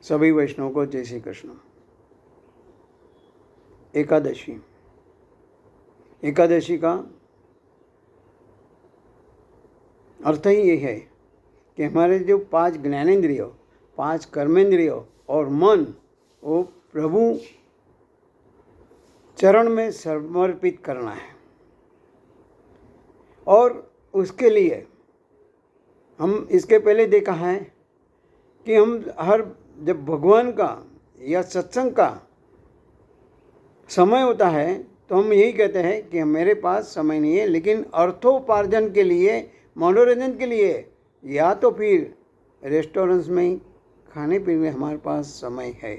सभी वैष्णव को जय श्री कृष्ण। एकादशी, एकादशी का अर्थ ही ये है कि हमारे जो 5 ज्ञानेंद्रियों, 5 कर्मेंद्रियों और मन, वो प्रभु चरण में समर्पित करना है। और उसके लिए हम इसके पहले देखा है कि हम जब भगवान का या सत्संग का समय होता है तो हम यही कहते हैं कि मेरे पास समय नहीं है, लेकिन अर्थोपार्जन के लिए, मनोरंजन के लिए या तो फिर रेस्टोरेंट्स में खाने पीने में हमारे पास समय है।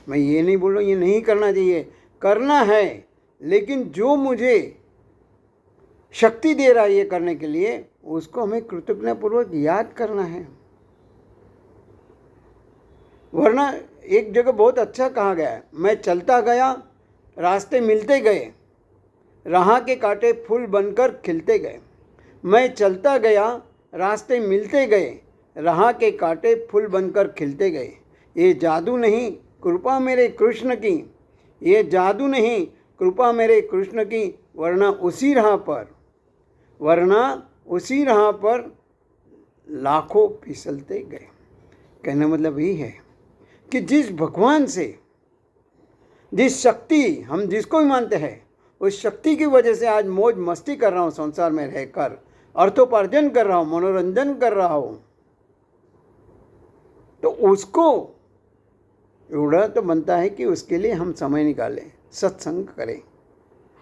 मैं ये नहीं बोल रहा ये नहीं करना चाहिए, करना है, लेकिन जो मुझे शक्ति दे रहा है ये करने के लिए, उसको हमें कृतज्ञतापूर्वक याद करना है। वरना एक जगह बहुत अच्छा कहा गया है, मैं चलता गया रास्ते मिलते गए, राह के कांटे फूल बनकर खिलते गए। मैं चलता गया रास्ते मिलते गए, राह के कांटे फूल बनकर खिलते गए। ये जादू नहीं कृपा मेरे कृष्ण की, ये जादू नहीं कृपा मेरे कृष्ण की, वरना उसी राह पर लाखों फिसलते गए। कहने मतलब यही है कि जिस भगवान से, जिस शक्ति हम जिसको भी मानते हैं, उस शक्ति की वजह से आज मौज मस्ती कर रहा हूँ, संसार में रहकर अर्थोपार्जन कर रहा हूँ, मनोरंजन कर रहा हूँ, तो उसको एवढा तो बनता है कि उसके लिए हम समय निकालें, सत्संग करें,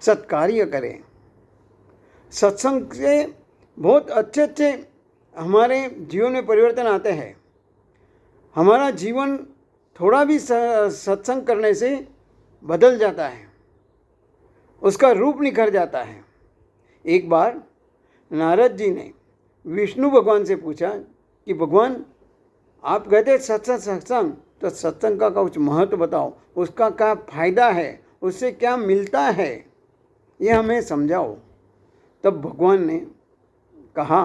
सत्कार्य करें। सत्संग से बहुत अच्छे अच्छे हमारे जीवन में परिवर्तन आते हैं। हमारा जीवन थोड़ा भी सत्संग करने से बदल जाता है, उसका रूप निखर जाता है। एक बार नारद जी ने विष्णु भगवान से पूछा कि भगवान, आप कहते सत्संग, तो सत्संग का कुछ महत्व बताओ, उसका क्या फायदा है, उससे क्या मिलता है, ये हमें समझाओ। तब भगवान ने कहा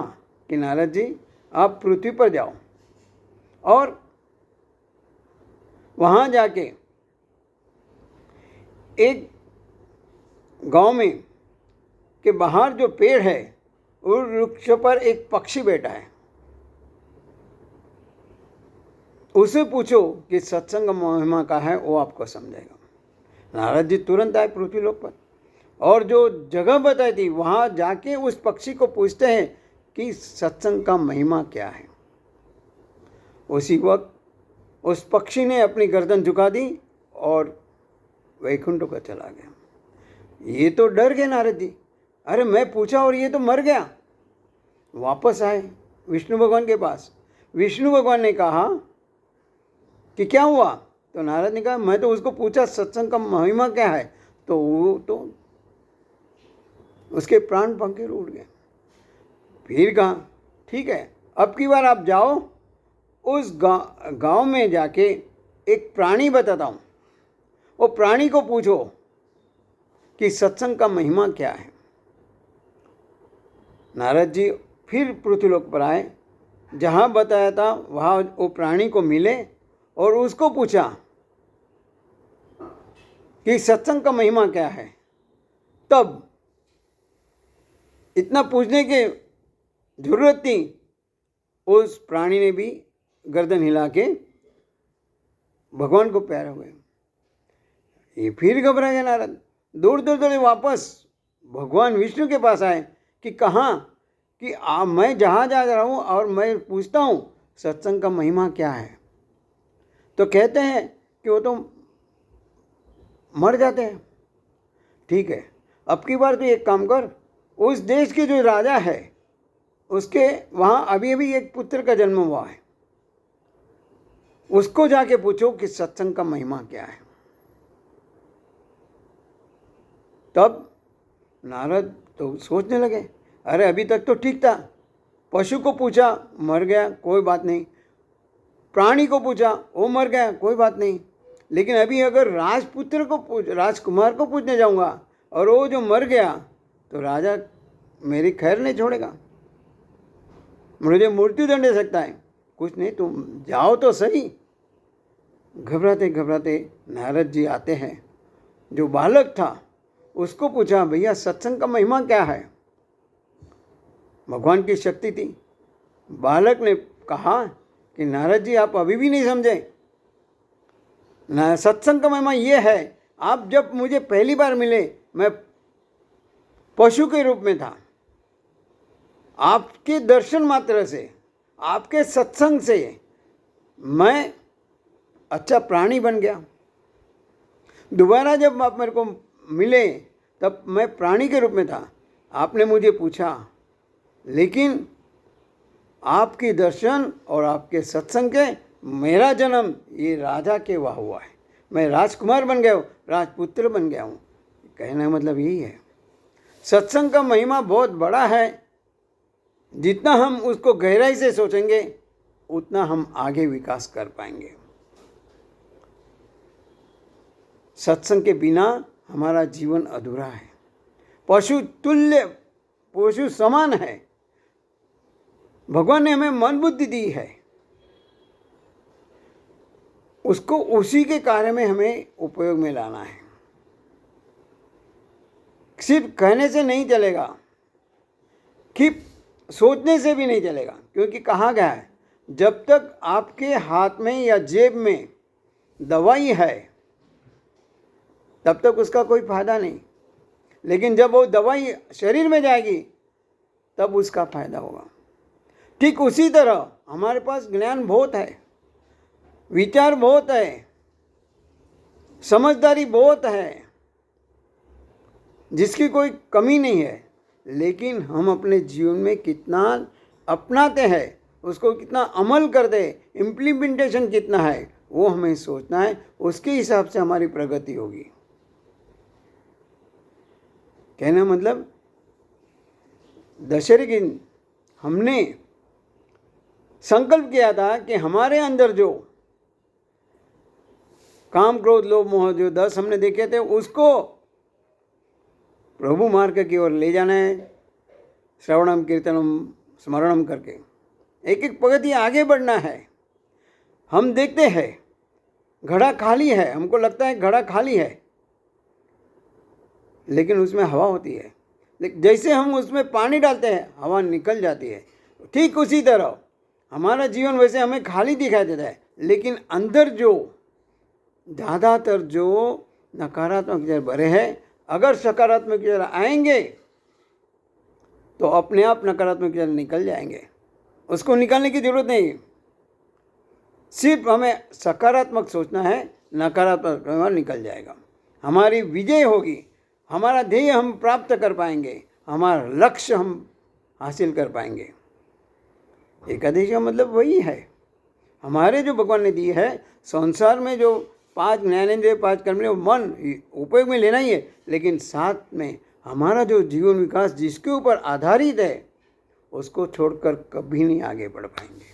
कि नारद जी, आप पृथ्वी पर जाओ और वहाँ जाके एक गांव में के बाहर जो पेड़ है, उस वृक्ष पर एक पक्षी बैठा है, उसे पूछो कि सत्संग महिमा का है, वो आपको समझाएगा। नारद जी तुरंत आए पृथ्वी लोक पर और जो जगह बताई थी वहाँ जाके उस पक्षी को पूछते हैं कि सत्संग का महिमा क्या है। उसी वक्त उस पक्षी ने अपनी गर्दन झुका दी और वैकुंठ को चला गया। ये तो डर गए नारद जी, अरे मैं पूछा और ये तो मर गया। वापस आए विष्णु भगवान के पास। विष्णु भगवान ने कहा कि क्या हुआ? तो नारद ने कहा, मैं तो उसको पूछा सत्संग का महिमा क्या है, तो वो तो उसके प्राण पंखे उड़ गए। फिर कहा, ठीक है, अब की बार आप जाओ, उस गांव में जाके एक प्राणी बताता हूँ, वो प्राणी को पूछो कि सत्संग का महिमा क्या है। नारद जी फिर पृथ्वीलोक पर आए, जहाँ बताया था वहाँ वो प्राणी को मिले और उसको पूछा कि सत्संग का महिमा क्या है। तब इतना पूछने की जरूरत थी, उस प्राणी ने भी गर्दन हिला के भगवान को प्यारा हुए। ये फिर घबरा गया नारद, दूर दूर वापस भगवान विष्णु के पास आए कि कहाँ कि मैं जहाँ जा रहा हूँ और मैं पूछता हूँ सत्संग का महिमा क्या है, तो कहते हैं कि वो तो मर जाते हैं। ठीक है, अब की बार तो एक काम कर, उस देश के जो राजा है उसके वहाँ अभी अभी एक पुत्र का जन्म हुआ है, उसको जाके पूछो कि सत्संग का महिमा क्या है। तब नारद तो सोचने लगे, अरे अभी तक तो ठीक था, पशु को पूछा मर गया, कोई बात नहीं, प्राणी को पूछा वो मर गया, कोई बात नहीं, लेकिन अभी अगर राजपुत्र को राजकुमार को पूछने जाऊंगा और वो जो मर गया तो राजा मेरी खैर नहीं छोड़ेगा, मुझे मृत्यु दंड दे सकता है। कुछ नहीं, तुम जाओ तो सही। घबराते घबराते नारद जी आते हैं। जो बालक था उसको पूछा, भैया सत्संग का महिमा क्या है? भगवान की शक्ति थी। बालक ने कहा कि नारद जी आप अभी भी नहीं समझे। सत्संग का महिमा ये है, आप जब मुझे पहली बार मिले मैं पशु के रूप में था। आपके दर्शन मात्र से, आपके सत्संग से मैं अच्छा प्राणी बन गया। दोबारा जब आप मेरे को मिले तब मैं प्राणी के रूप में था। आपने मुझे पूछा, लेकिन आपके दर्शन और आपके सत्संग के मेरा जन्म ये राजा के वहाँ हुआ है। मैं राजकुमार बन गया हूँ, राजपुत्र बन गया हूँ। कहने का मतलब यही है। सत्संग का महिमा बहुत बड़ा है। जितना हम उसको गहराई से सोचेंगे उतना हम आगे विकास कर पाएंगे। सत्संग के बिना हमारा जीवन अधूरा है। पशु तुल्य, पशु समान है। भगवान ने हमें मन बुद्धि दी है, उसको उसी के कार्य में हमें उपयोग में लाना है। सिर्फ कहने से नहीं चलेगा, कि सोचने से भी नहीं चलेगा, क्योंकि कहा गया है जब तक आपके हाथ में या जेब में दवाई है तब तक उसका कोई फायदा नहीं, लेकिन जब वो दवाई शरीर में जाएगी तब उसका फायदा होगा। ठीक उसी तरह हमारे पास ज्ञान बहुत है, विचार बहुत है, समझदारी बहुत है, जिसकी कोई कमी नहीं है, लेकिन हम अपने जीवन में कितना अपनाते हैं, उसको कितना अमल करते हैं, इम्प्लीमेंटेशन कितना है, वो हमें सोचना है। उसके हिसाब से हमारी प्रगति होगी। कहना मतलब दशहरे के दिन हमने संकल्प किया था कि हमारे अंदर जो काम क्रोध लोभ मोह जो 10 हमने देखे थे उसको प्रभु मार्ग की ओर ले जाना है। श्रवणम कीर्तनम स्मरणम करके एक एक पगति आगे बढ़ना है। हम देखते हैं घड़ा खाली है, हमको लगता है घड़ा खाली है, लेकिन उसमें हवा होती है। लेकिन जैसे हम उसमें पानी डालते हैं हवा निकल जाती है। ठीक उसी तरह हमारा जीवन वैसे हमें खाली दिखाई देता है, लेकिन अंदर जो ज़्यादातर जो नकारात्मक विचार भरे हैं, अगर सकारात्मक विचार आएंगे तो अपने आप नकारात्मक विचार निकल जाएंगे। उसको निकालने की जरूरत नहीं, सिर्फ हमें सकारात्मक सोचना है, नकारात्मक व्यवहार निकल जाएगा। हमारी विजय होगी, हमारा ध्येय हम प्राप्त कर पाएंगे, हमारा लक्ष्य हम हासिल कर पाएंगे। एकादशी का मतलब वही है। हमारे जो भगवान ने दी है संसार में जो 5 ज्ञानेंद्रिय 5 कर्मेंद्रिय मन उपयोग में लेना ही है, लेकिन साथ में हमारा जो जीवन विकास जिसके ऊपर आधारित है उसको छोड़कर कभी नहीं आगे बढ़ पाएंगे।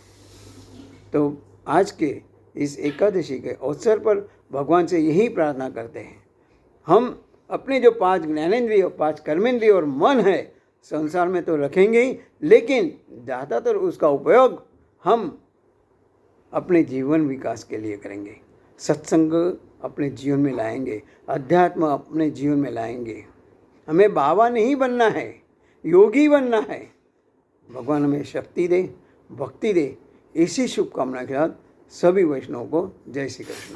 तो आज के इस एकादशी के अवसर पर भगवान से यही प्रार्थना करते हैं, हम अपने जो 5 ज्ञानेंद्रिय 5 कर्मेंद्रिय और मन है संसार में तो रखेंगे ही, लेकिन ज़्यादातर उसका उपयोग हम अपने जीवन विकास के लिए करेंगे। सत्संग अपने जीवन में लाएंगे, अध्यात्म अपने जीवन में लाएंगे। हमें बाबा नहीं बनना है, योगी बनना है। भगवान हमें शक्ति दे, भक्ति दे। इसी शुभकामना के साथ सभी वैष्णवों को जय श्री कृष्ण।